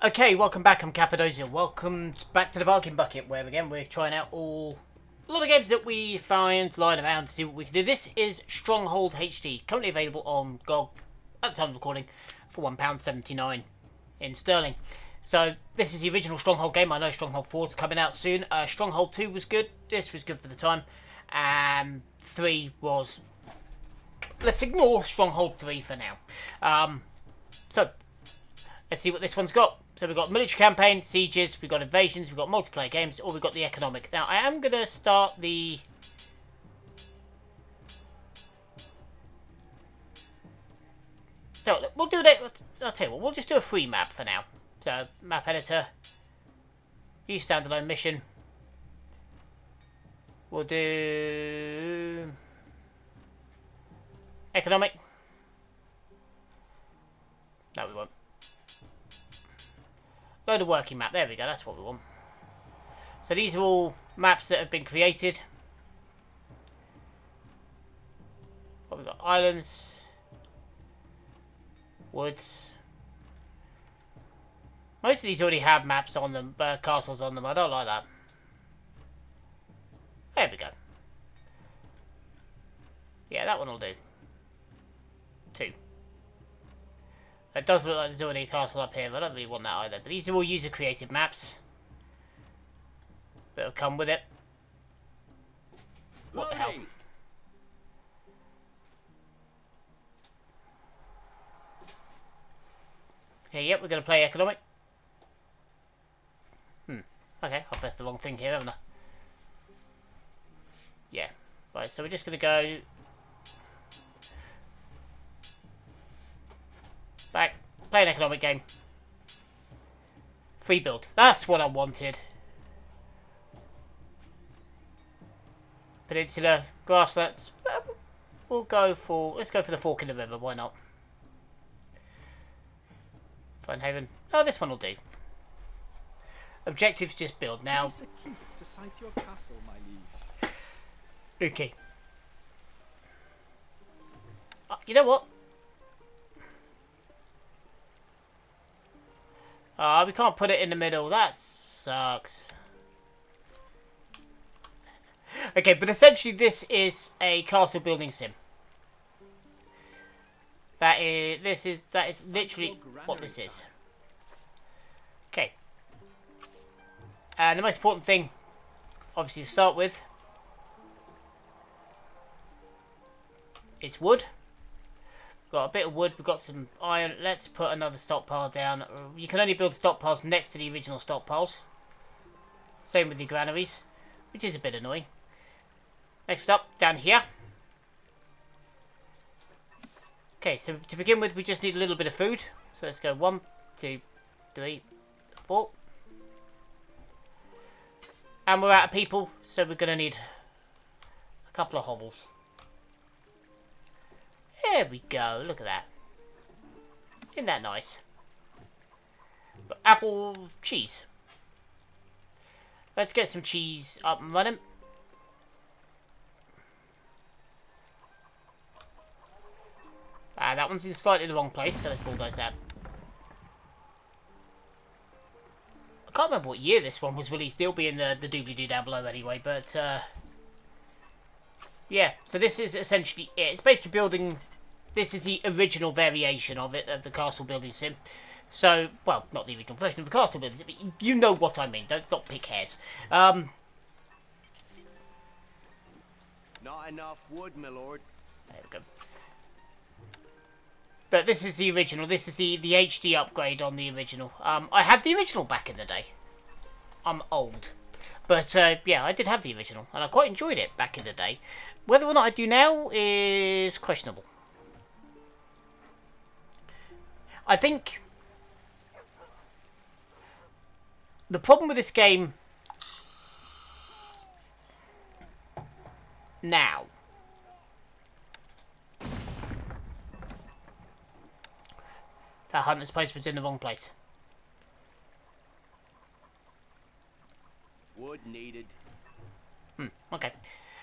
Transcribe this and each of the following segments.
Okay, welcome back. I'm Cappadocia. Welcome back to the Bargin Bucket, where again we're trying out a lot of games that we find lying around to see what we can do. This is Stronghold HD, currently available on GOG at the time of recording for £1.79 in sterling. So this is the original Stronghold game. I know Stronghold 4 is coming out soon. Stronghold 2 was good. This was good for the time. And 3 was... Let's ignore Stronghold 3 for now. So let's see what this one's got. So we've got military campaign, sieges, we've got invasions, we've got multiplayer games, or we've got the economic. Now, I am going to start the... So, we'll do that. I'll tell you what, we'll just do a free map for now. So, map editor. Use standalone mission. We'll do... Economic. No, we won't. Load of working map. There we go. That's what we want. So these are all maps that have been created. What we've got? Islands. Woods. Most of these already have maps on them, castles on them. I don't like that. There we go. Yeah, that one will do. 2. It does look like there's already a castle up here, but I don't really want that either. But these are all user-created maps that will come with it. What the hell? Okay, yep, we're going to play economic. Okay, I pressed the wrong thing here, haven't I? Yeah. Right, so we're just going to go... Back. Play an economic game. Free build. That's what I wanted. Peninsula. Grasslands. We'll go for... Let's go for the fork in the river. Why not? Funhaven. Oh, this one will do. Objectives just build now. Okay. You know what? We can't put it in the middle. That sucks. Okay, but essentially this is a castle building sim. That is literally what this is. Okay. And the most important thing, obviously, to start with, is wood. Got a bit of wood, we've got some iron. Let's put another stockpile down. You can only build stockpiles next to the original stockpiles. Same with the granaries, which is a bit annoying. Next up, down here. Okay, so to begin with, we just need a little bit of food. So let's go 1, 2, 3, 4. And we're out of people, so we're going to need a couple of hovels. There we go, look at that. Isn't that nice? But apple cheese. Let's get some cheese up and running. That one's in slightly the wrong place, so let's bulldoze that. I can't remember what year this one was released. It'll be in the doobly-doo down below anyway, but yeah, so this is essentially it. It's basically building... This is the original variation of it, of the castle building sim. So, well, not the original version of the castle building sim, but you know what I mean. Don't stop pick hairs. Not enough wood, my lord. There we go. But this is the original. This is the HD upgrade on the original. I had the original back in the day. I'm old. But, yeah, I did have the original. And I quite enjoyed it back in the day. Whether or not I do now is questionable. I think the problem with this game now that hunter's post was in the wrong place. Wood needed. Okay.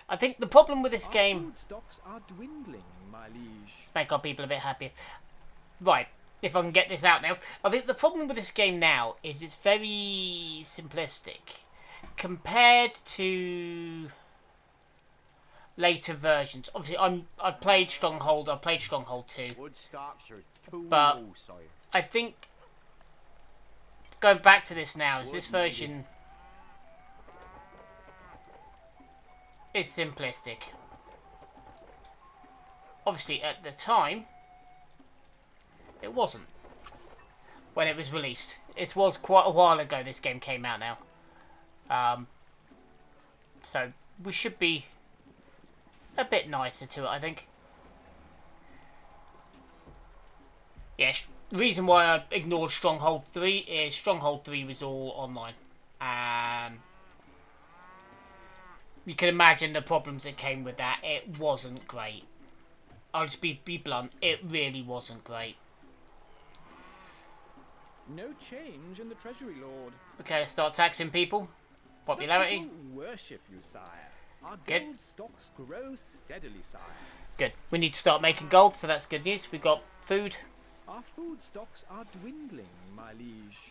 I think the problem with this game... Food stocks are dwindling, my liege. Make our people a bit happier. Right. if I can get this out now. I think the problem with this game now is it's very simplistic compared to later versions. Obviously, I've played Stronghold. I've played Stronghold 2. Wood stocks are too But low, sire. I think going back to this now is this version is simplistic. Obviously, at the time, it wasn't when it was released. It was quite a while ago this game came out now. So we should be a bit nicer to it, I think. Yeah, the reason why I ignored Stronghold 3 is Stronghold 3 was all online. You can imagine the problems that came with that. It wasn't great. I'll just be blunt. It really wasn't great. No change in the treasury, Lord. Okay, let's start taxing people. Popularity. The people worship you, sire. Our Good. gold stocks grow steadily, sire. Good. We need to start making gold, so that's good news. We've got food. Our food stocks are dwindling, my liege.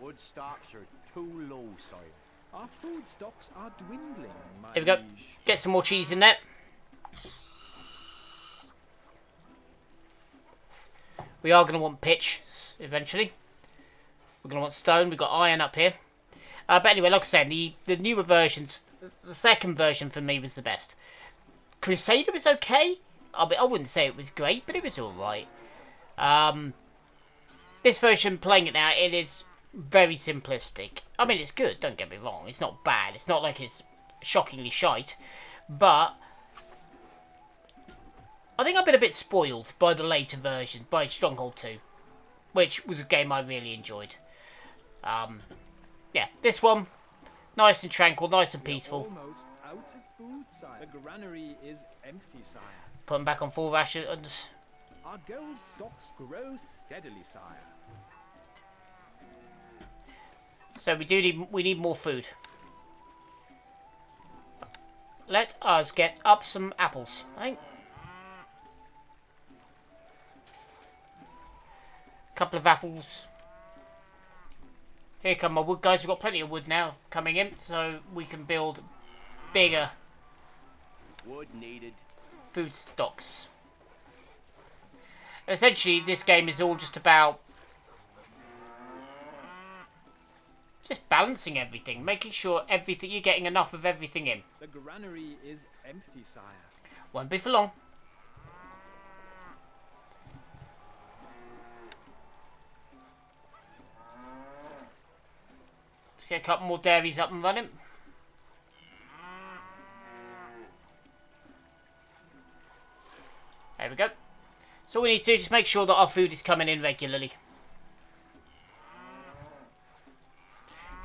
Wood stocks are too low, sire. Our food stocks are dwindling, my Here we go. liege. Get some more cheese in there. We are going to want pitch eventually. We're going to want stone. We've got iron up here. But anyway, like I said, the newer versions, the second version for me was the best. Crusader was okay. I wouldn't say it was great, but it was alright. This version, playing it now, it is very simplistic. I mean, it's good, don't get me wrong. It's not bad. It's not like it's shockingly shite. But I think I've been a bit spoiled by the later version, by Stronghold 2. Which was a game I really enjoyed. Yeah, this one, nice and tranquil, nice and peaceful. Almost out of food, sire. The granary is empty, sire. Put them back on full rations. Our gold stocks grow steadily, sire. So we need more food. Let us get up some apples, right? Couple of apples. Here come my wood, guys. We've got plenty of wood now coming in, so we can build bigger Wood needed. food stocks. Essentially, this game is all just about just balancing everything, making sure everything you're getting enough of everything in. The granary is empty, sire. Won't be for long. Let's get a couple more dairies up and running. There we go. So all we need to do is just make sure that our food is coming in regularly.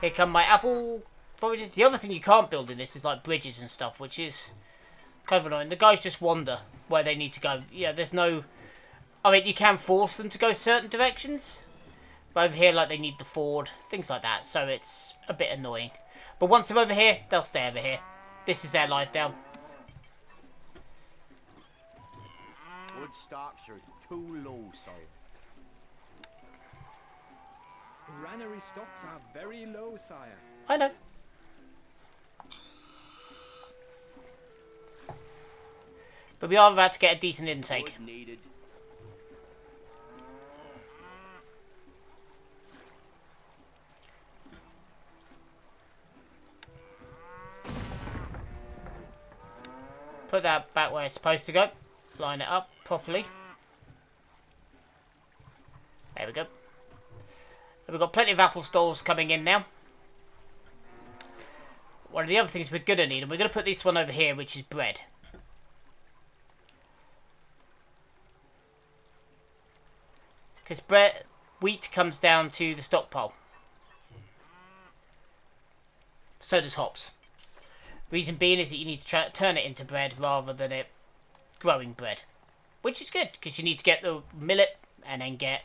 Here come my apple forages. The other thing you can't build in this is like bridges and stuff, which is kind of annoying. The guys just wander where they need to go. Yeah, there's no... I mean, you can force them to go certain directions. But over here, like, they need the ford. Things like that. So it's a bit annoying. But once they're over here, they'll stay over here. This is their life down. Wood stocks are too low, sire. Granary stocks are very low, sire. I know. But we are about to get a decent intake. Wood needed. Put that back where it's supposed to go. Line it up properly. There we go. We've got plenty of apple stalls coming in now. One of the other things we're going to need, and we're going to put this one over here, which is bread. Because wheat comes down to the stockpile. So does hops. Reason being is that you need to turn it into bread rather than it growing bread. Which is good, because you need to get the millet and then get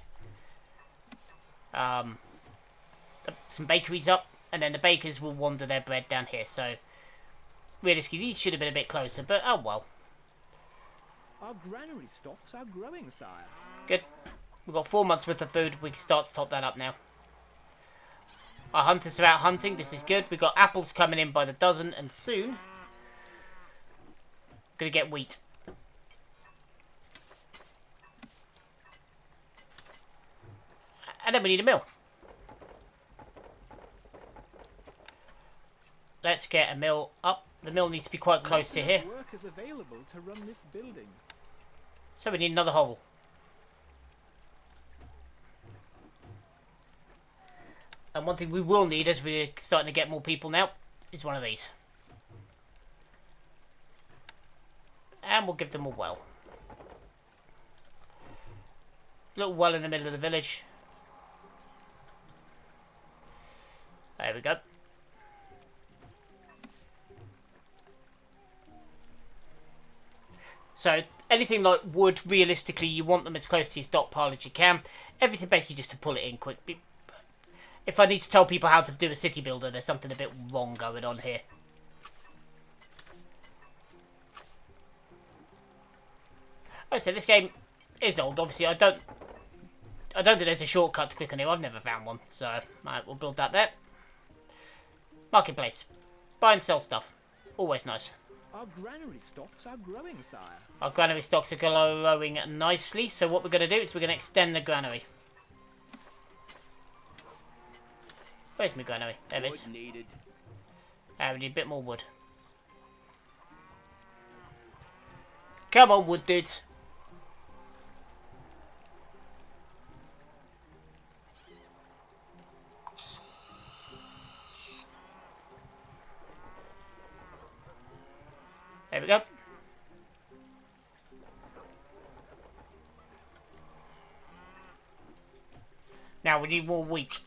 some bakeries up, and then the bakers will wander their bread down here. So realistically, these should have been a bit closer, but oh well. Our granary stocks are growing, sire. Good. We've got 4 months worth of food. We can start to top that up now. Our hunters are out hunting. This is good. We've got apples coming in by the dozen, and soon gonna get wheat. And then we need a mill. Let's get a mill up. The mill needs to be quite close to here. Workers available to run this building. So we need another hovel. And one thing we will need as we're starting to get more people now is one of these. And we'll give them a well. Little well in the middle of the village. There we go. So, anything like wood, realistically, you want them as close to your stockpile as you can. Everything basically just to pull it in quick. If I need to tell people how to do a city builder, there's something a bit wrong going on here. Oh, so this game is old. Obviously, I don't think there's a shortcut to click on here. I've never found one. So, right, we'll build that there. Marketplace. Buy and sell stuff. Always nice. Our granary stocks are growing, sire. Our granary stocks are growing nicely. So what we're going to do is we're going to extend the granary. Where's my granary? There it is. Wood needed. We need a bit more wood. Come on, wood dudes. There we go. Now we need more wheat.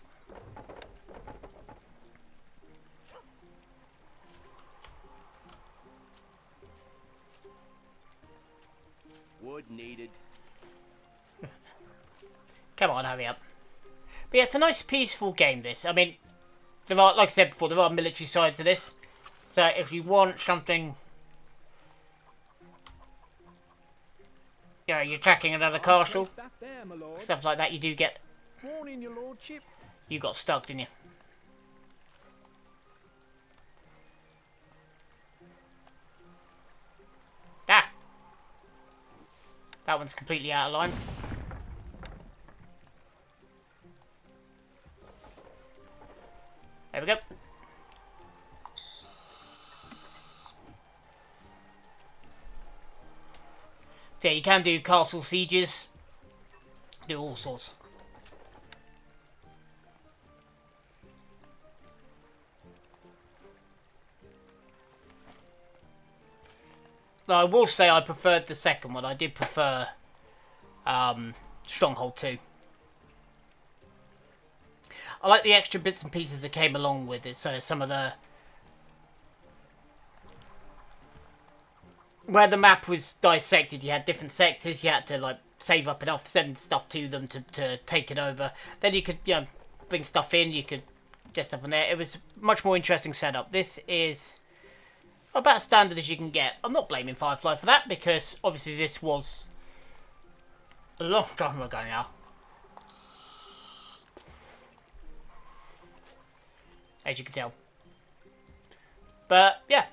Wood needed. Come on, hurry up. But yeah, it's a nice peaceful game, this. I mean, there are, like I said before, there are military sides to this. So if you want something... You know, you're tracking another castle, Place that there, my lord. stuff like that, you do get... Morning, your lordship. You got stuck, didn't you? Ah! That one's completely out of line. There we go. So yeah, you can do castle sieges. Do all sorts. Now, I will say I preferred the second one. I did prefer Stronghold 2. I like the extra bits and pieces that came along with it. So some of the... Where the map was dissected, you had different sectors. You had to like save up enough to send stuff to them to take it over. Then you could, you know, bring stuff in. You could get stuff in there. It was a much more interesting setup. This is about as standard as you can get. I'm not blaming Firefly for that, because obviously this was a long time ago now. As you can tell. But, yeah.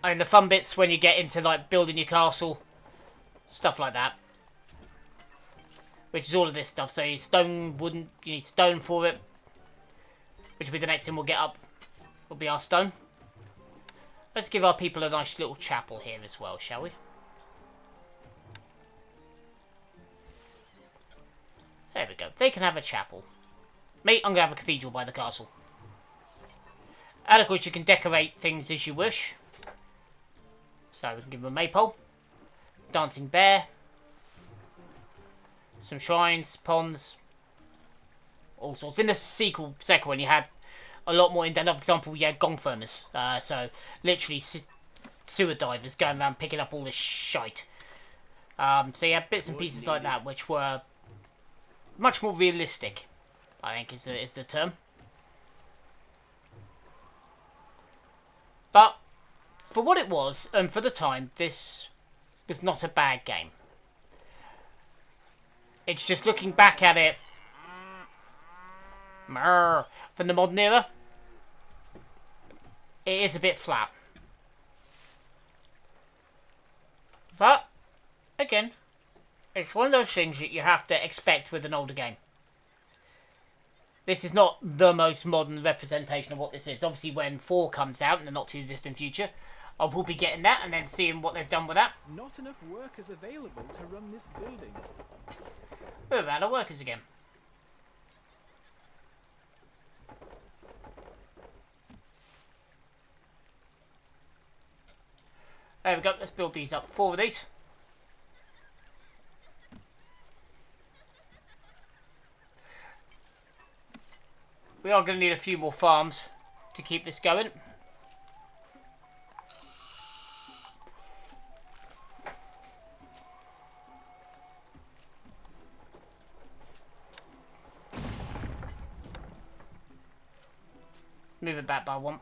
I mean, the fun bits when you get into, like, building your castle. Stuff like that. Which is all of this stuff. So, your stone wooden... You need stone for it. Which will be the next thing we'll get up. Will be our stone. Let's give our people a nice little chapel here as well, shall we? There we go. They can have a chapel. Me, I'm going to have a cathedral by the castle. And of course you can decorate things as you wish. So we can give them a maypole. Dancing bear. Some shrines, ponds. All sorts. In the second one you had a lot more in depth. For example, you had gong furnace. So literally sewer divers going around picking up all this shite. So you had bits and pieces like that which were much more realistic, I think is the term. But for what it was, and for the time, this was not a bad game. It's just looking back at it from the modern era, it is a bit flat. But, again, it's one of those things that you have to expect with an older game. This is not the most modern representation of what this is. Obviously, when 4 comes out in the not too distant future, I will be getting that and then seeing what they've done with that. Not enough workers available to run this building. We're out of workers again. There we go. Let's build these up. 4 of these. We are going to need a few more farms to keep this going. Move it back by 1.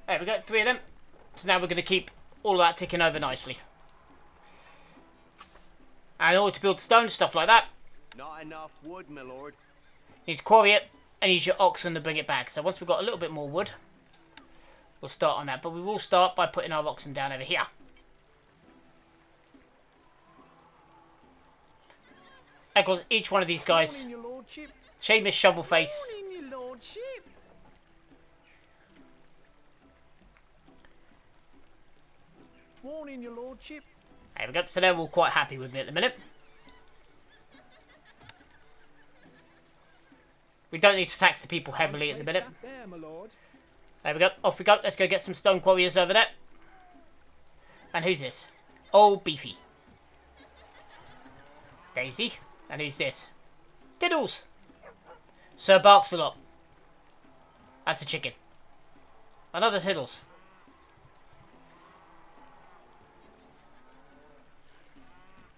There we go, 3 of them. So now we're going to keep all of that ticking over nicely. And in order to build stone, stuff like that, Not enough wood, my lord. you need to quarry it and use your oxen to bring it back. So once we've got a little bit more wood, we'll start on that. But we will start by putting our oxen down over here. Of course, each one of these guys, Morning, your lordship. Seamus Shovelface, Morning, your lordship. Morning, your lordship. there we go. So they're all quite happy with me at the minute. We don't need to tax the people heavily at the minute. Place that there, my lord. There we go. Off we go. Let's go get some stone quarriers over there. And who's this? Oh, Beefy. Daisy. And who's this? Diddles. Sir Barks a lot. That's a chicken. Another Tiddles.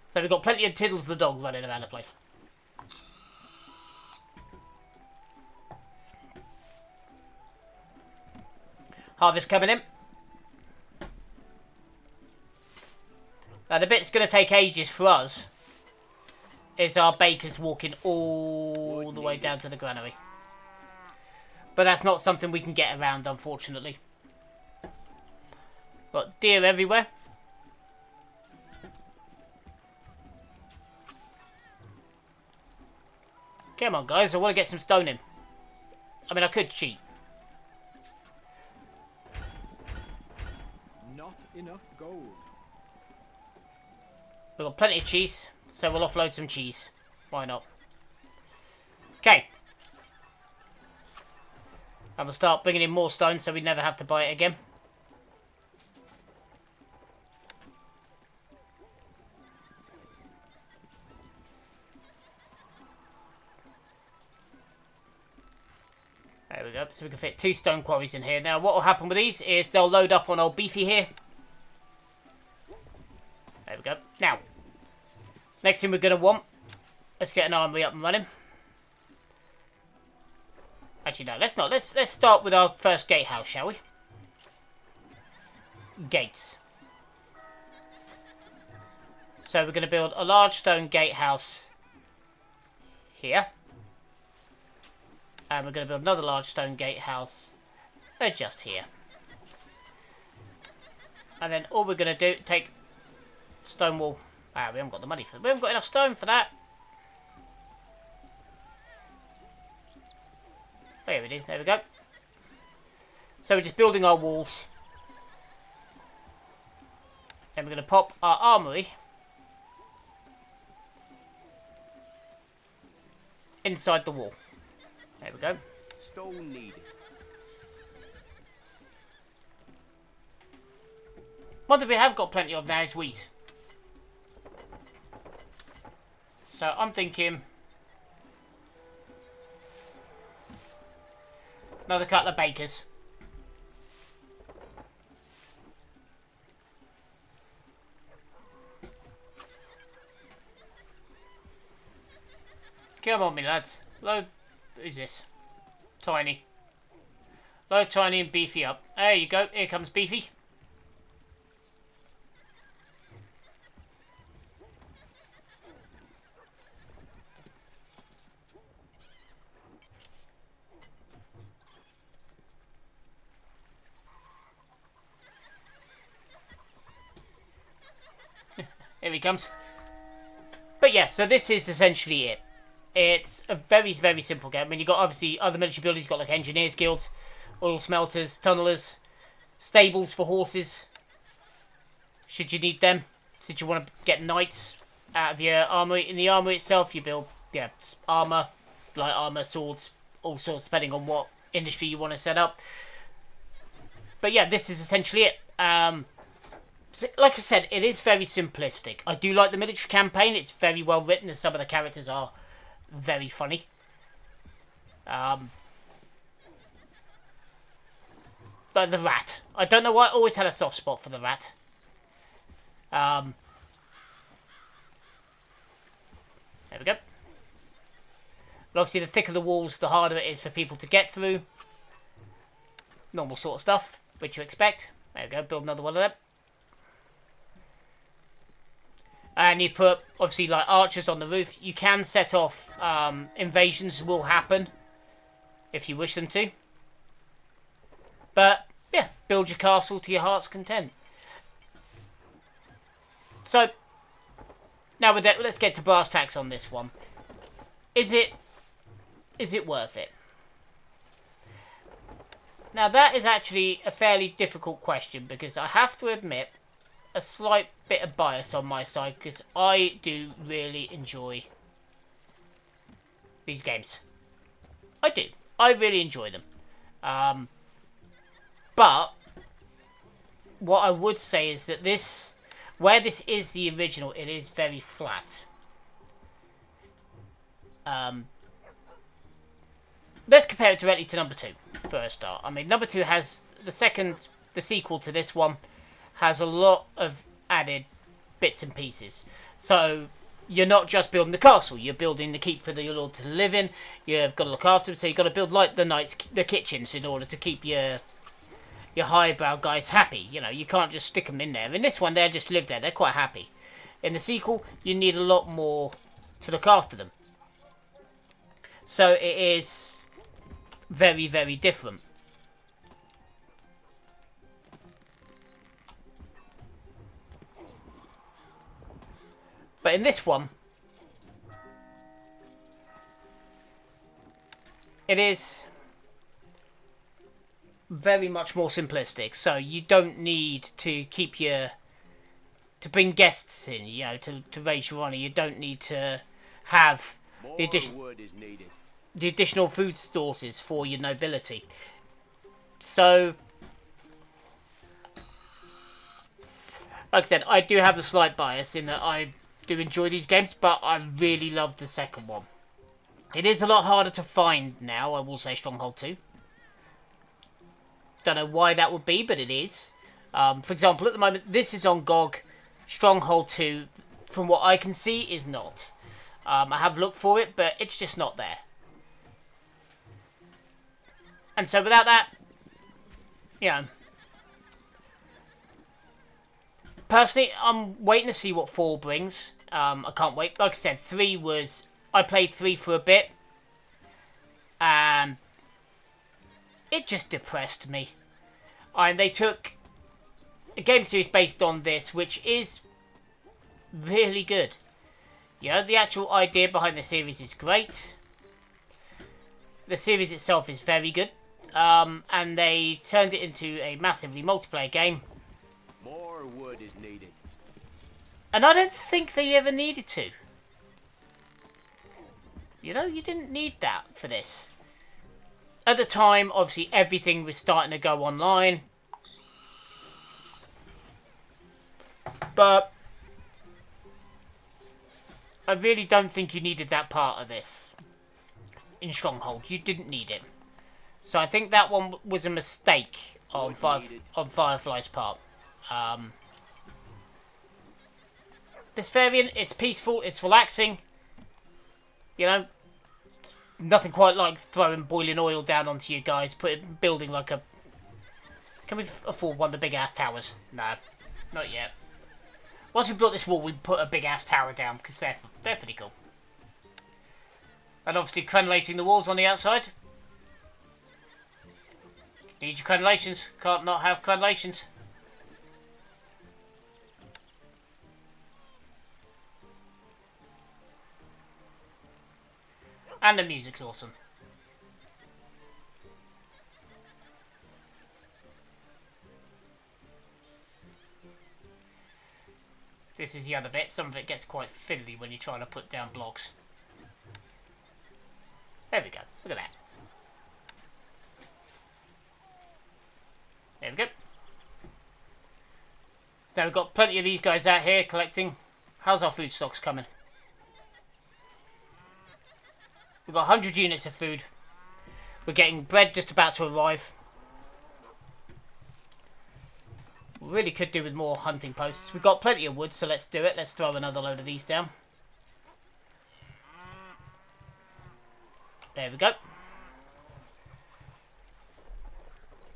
So we've got plenty of Tiddles the dog running around the place. Harvest coming in. Now the bit that's going to take ages for us is our bakers walking all the way down to the granary. But that's not something we can get around, unfortunately. Got deer everywhere. Come on, guys. I want to get some stone in. I mean, I could cheat. Not enough gold. We've got plenty of cheese, so we'll offload some cheese. Why not? Okay. And we'll start bringing in more stone so we never have to buy it again. There we go. So we can fit 2 stone quarries in here. Now, what will happen with these is they'll load up on old Beefy here. There we go. Now, next thing we're going to want, let's get an armory up and running. Actually, no, let's not. Let's start with our first gatehouse, shall we? Gates. So we're going to build a large stone gatehouse here. And we're going to build another large stone gatehouse just here. And then all we're going to do, take stone wall. Ah, we haven't got the money for that. We haven't got enough stone for that. There we do. There we go. So we're just building our walls. Then we're going to pop our armory inside the wall. There we go. Stone needed. One thing we have got plenty of now is wheat. So I'm thinking another couple of bakers. Come on, me lads. Load. Who's this? Tiny. Load Tiny and Beefy up. There you go. Here comes Beefy. Here he comes. But yeah, so this is essentially it. It's a very, very simple game. I mean, you've got obviously other military buildings. You've got like engineers guilds, oil smelters, tunnelers, stables for horses, should you need them. Since you want to get knights out of your armory. In the armory itself, you build armor, light armor, swords, all sorts, depending on what industry you want to set up. But yeah, this is essentially it. So, like I said, it is very simplistic. I do like the military campaign. It's very well written, and some of the characters are very funny. Like the rat. I don't know why I always had a soft spot for the rat. There we go. But obviously, the thicker the walls, the harder it is for people to get through. Normal sort of stuff, which you expect. There we go, build another one of them. And you put, obviously, like archers on the roof. You can set off, invasions will happen, if you wish them to. But, yeah, build your castle to your heart's content. So, now let's get to brass tacks on this one. Is it worth it? Now that is actually a fairly difficult question, because I have to admit a slight bit of bias on my side, because I do really enjoy these games. I do. I really enjoy them. But what I would say is that where this is the original, it is very flat. Let's compare it directly to number 2 for a start. I mean, number 2 has the sequel to this one has a lot of added bits and pieces. So you're not just building the castle, you're building the keep for your lord to live in. You've got to look after him, so you've got to build like the kitchens in order to keep your highbrow guys happy. You know, you can't just stick them in there. In this one, they just live there. They're quite happy. In the sequel, you need a lot more to look after them. So it is very, very different. But in this one, it is very much more simplistic. So you don't need to to bring guests in, you know, to raise your honour. You don't need to have the additional food sources for your nobility. So, like I said, I do have a slight bias in that I do enjoy these games, but I really love the second one. It is a lot harder to find now, I will say, Stronghold 2. Don't know why that would be, but it is. For example, at the moment, this is on GOG. Stronghold 2, from what I can see, is not. I have looked for it, but it's just not there. And so without that, you know, personally, I'm waiting to see what 4 brings. I can't wait. Like I said, 3 was... I played 3 for a bit. And it just depressed me. And they took a game series based on this, which is really good. You know, the actual idea behind the series is great. The series itself is very good. And they turned it into a massively multiplayer game. More wood is needed. And I don't think they ever needed to. You know, you didn't need that for this. At the time, obviously, everything was starting to go online. But I really don't think you needed that part of this. In Stronghold, you didn't need it. So I think that one was a mistake on Firefly's part. This variant, it's peaceful, it's relaxing. You know, nothing quite like throwing boiling oil down onto you guys, building like a... Can we afford one of the big ass towers? No, not yet. Once we built this wall, we put a big ass tower down, because they're pretty cool. And obviously crenellating the walls on the outside. Need your crenellations. Can't not have crenellations. And the music's awesome. This is the other bit. Some of it gets quite fiddly when you're trying to put down blocks. There we go. Look at that. There we go. So now we've got plenty of these guys out here collecting. How's our food stocks coming? We've got 100 units of food. We're getting bread just about to arrive. We really could do with more hunting posts. We've got plenty of wood, so let's do it. Let's throw another load of these down. There we go.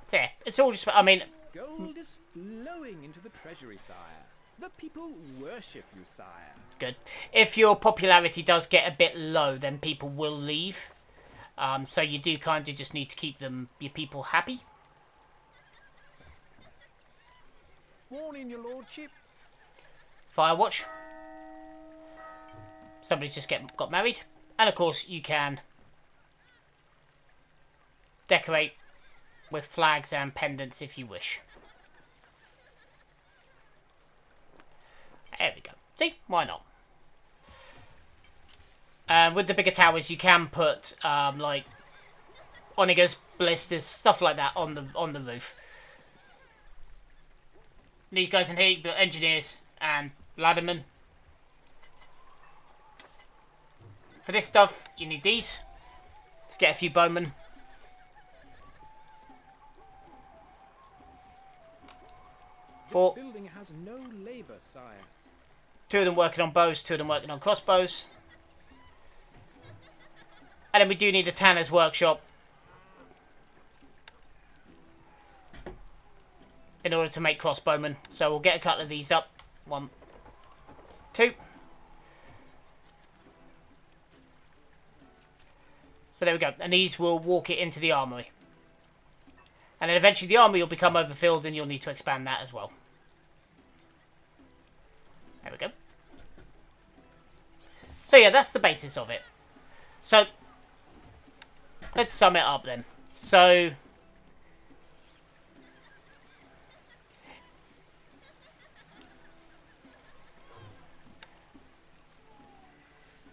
So yeah, it's all just, I mean... Gold is flowing into the treasury, sire. The people worship you, sire. Good. If your popularity does get a bit low, then people will leave. So you do kind of just need to keep your people happy. Morning, your lordship. Firewatch. Somebody's just got married. And of course you can decorate with flags and pendants if you wish. There we go. See? Why not? With the bigger towers you can put like onagers, ballistas, stuff like that on the roof. These guys in here, you build engineers and laddermen. For this stuff, you need these. Let's get a few bowmen. This building has no labor, sire. 2 of them working on bows, 2 of them working on crossbows. And then we do need a tanner's workshop in order to make crossbowmen. So we'll get a couple of these up. 1, 2. So there we go. And these will walk it into the armory. And then eventually the armory will become overfilled and you'll need to expand that as well. There we go. So yeah, that's the basis of it. So let's sum it up then. So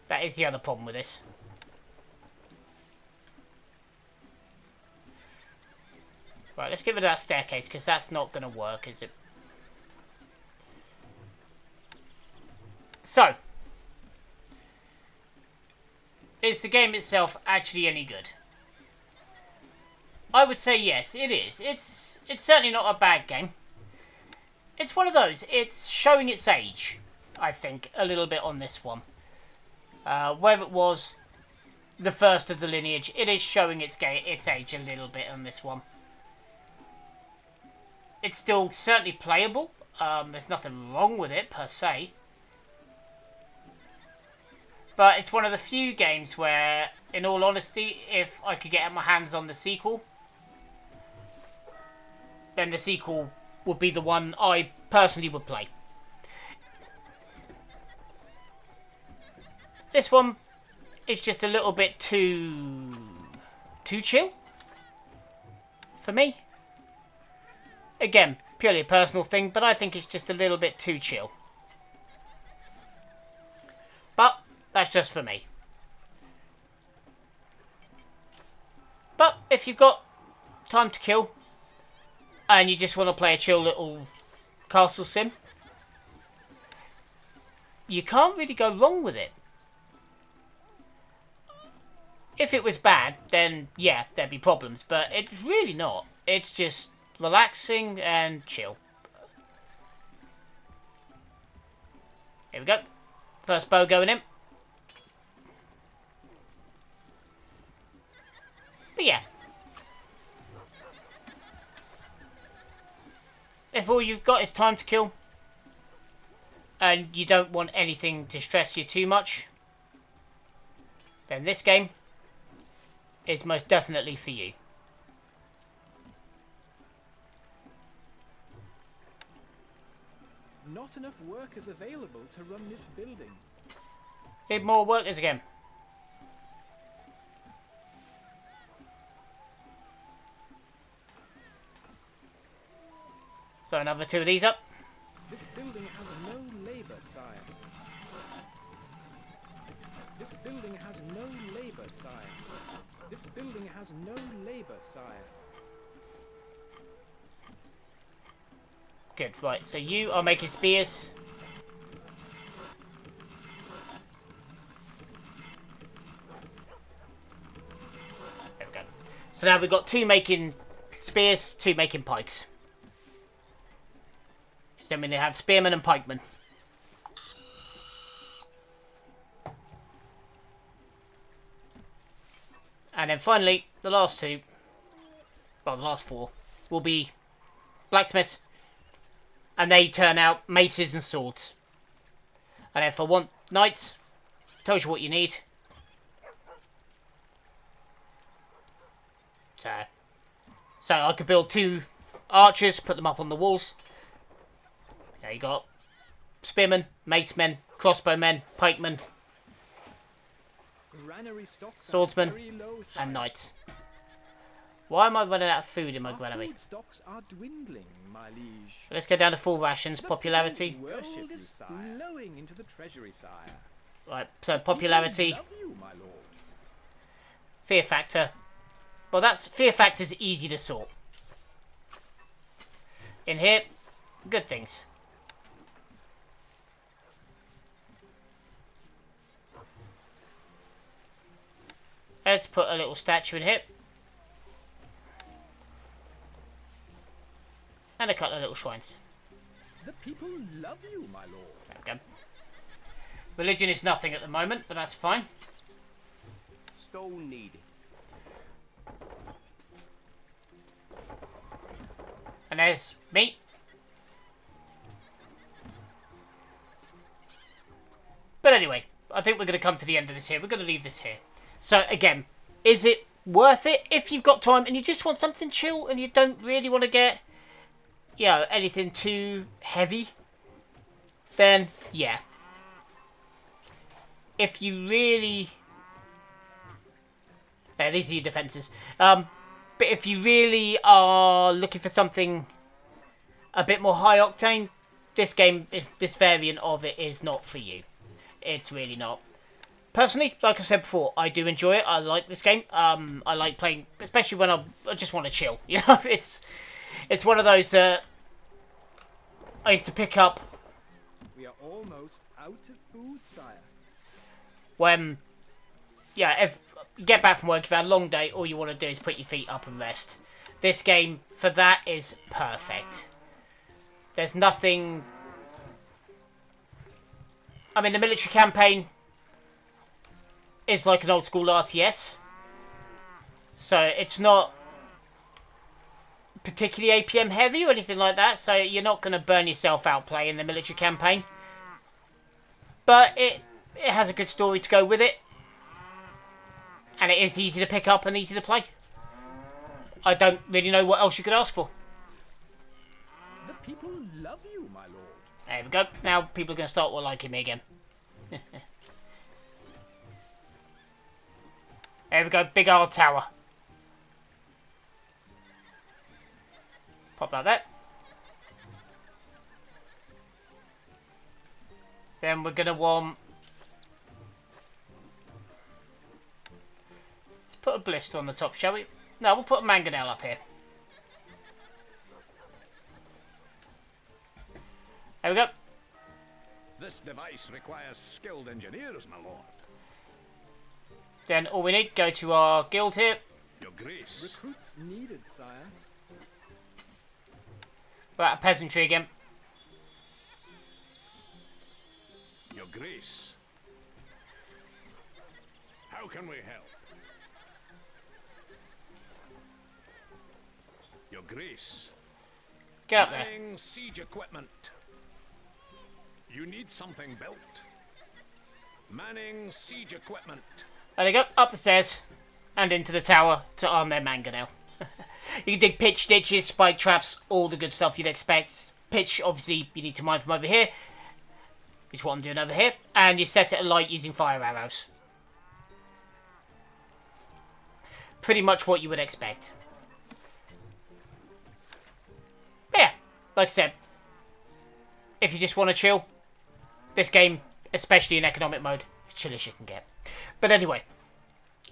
that is the other problem with this. Right, let's get rid of that staircase because that's not going to work, is it? So, is the game itself actually any good? I would say yes, it is. It's certainly not a bad game. It's one of those. It's showing its age, I think, a little bit on this one. Where it was the first of the lineage, it is showing its age a little bit on this one. It's still certainly playable. There's nothing wrong with it, per se. But it's one of the few games where, in all honesty, if I could get my hands on the sequel, then the sequel would be the one I personally would play. This one is just a little bit too chill for me. Again, purely a personal thing, but I think it's just a little bit too chill. But that's just for me. But if you've got time to kill and you just want to play a chill little castle sim, you can't really go wrong with it. If it was bad, then yeah, there'd be problems, but it's really not. It's just relaxing and chill. Here we go. First bow going in. But yeah. If all you've got is time to kill, and you don't want anything to stress you too much, then this game is most definitely for you. Not enough workers available to run this building. Need more workers again. Throw another 2 of these up. This building has no labor, sire. This building has no labor, sire. This building has no labor, sire. Good, right, so you are making spears. There we go. So now we've got 2 making spears, 2 making pikes. So we have spearmen and pikemen. And then finally, the last 2, well, the last 4, will be blacksmiths. And they turn out maces and swords. And if I want knights, tells you what you need. So I could build 2 archers, put them up on the walls. There you got spearmen, macemen, crossbowmen, pikemen, Granary stocks swordsmen, are very low, sire. and knights. Why am I running out of food in my Our granary? food stocks are dwindling, my liege. Let's go down to full rations, The popularity. people worship you, sire. Flowing into the treasury, sire. Right, so popularity, People love you, my lord. fear factor. Well, that's fear factor's easy to sort. In here, good things. Let's put a little statue in here. And a couple of little shrines. The people love you, my lord. There we go. Religion is nothing at the moment, but that's fine. Stone needed. And there's meat. But anyway, I think we're going to come to the end of this here. We're going to leave this here. So again, is it worth it if you've got time and you just want something chill and you don't really want to get, you know, anything too heavy? Then, yeah. If you really... these are your defences. But if you really are looking for something a bit more high octane, this variant of it is not for you. It's really not. Personally, like I said before, I do enjoy it. I like this game. I like playing, especially when I just want to chill. You know, it's one of those I used to pick up We are almost out of food, sire. when, yeah, if you get back from work, you've had a long day, all you want to do is put your feet up and rest. This game, for that, is perfect. There's nothing... I mean, the military campaign is like an old school RTS. So it's not particularly APM heavy or anything like that. So you're not going to burn yourself out playing the military campaign. But it has a good story to go with it. And it is easy to pick up and easy to play. I don't really know what else you could ask for. The people love you, my lord. There we go. Now people are going to start liking me again. There we go. Big old tower. Pop that there. Then we're going to want... Let's put a blister on the top, shall we? No, we'll put a mangonel up here. There we go. This device requires skilled engineers, my lord. Then all we need, go to our guild here. Your grace. Recruits needed, sire. We're at a peasantry again. Your grace. How can we help? Your grace. Get up there. Buying siege equipment. You need something built. Manning siege equipment. There they go, up the stairs and into the tower to arm their mangonel. You can dig pitch, ditches, spike traps, all the good stuff you'd expect. Pitch, obviously, you need to mine from over here, which is what I'm doing over here. And you set it alight using fire arrows. Pretty much what you would expect. Yeah, like I said, if you just want to chill, this game, especially in economic mode, as chill as you can get. But anyway,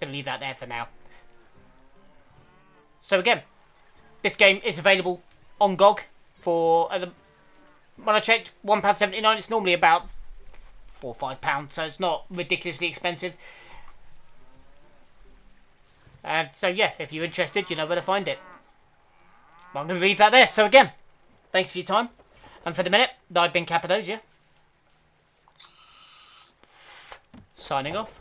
gonna leave that there for now. So again, this game is available on GOG for, when I checked, £1.79. It's normally about £4 or £5, so it's not ridiculously expensive. And so yeah, if you're interested, you know where to find it. Well, I'm going to leave that there. So again, thanks for your time. And for the minute, I've been Cappadocia. Signing off.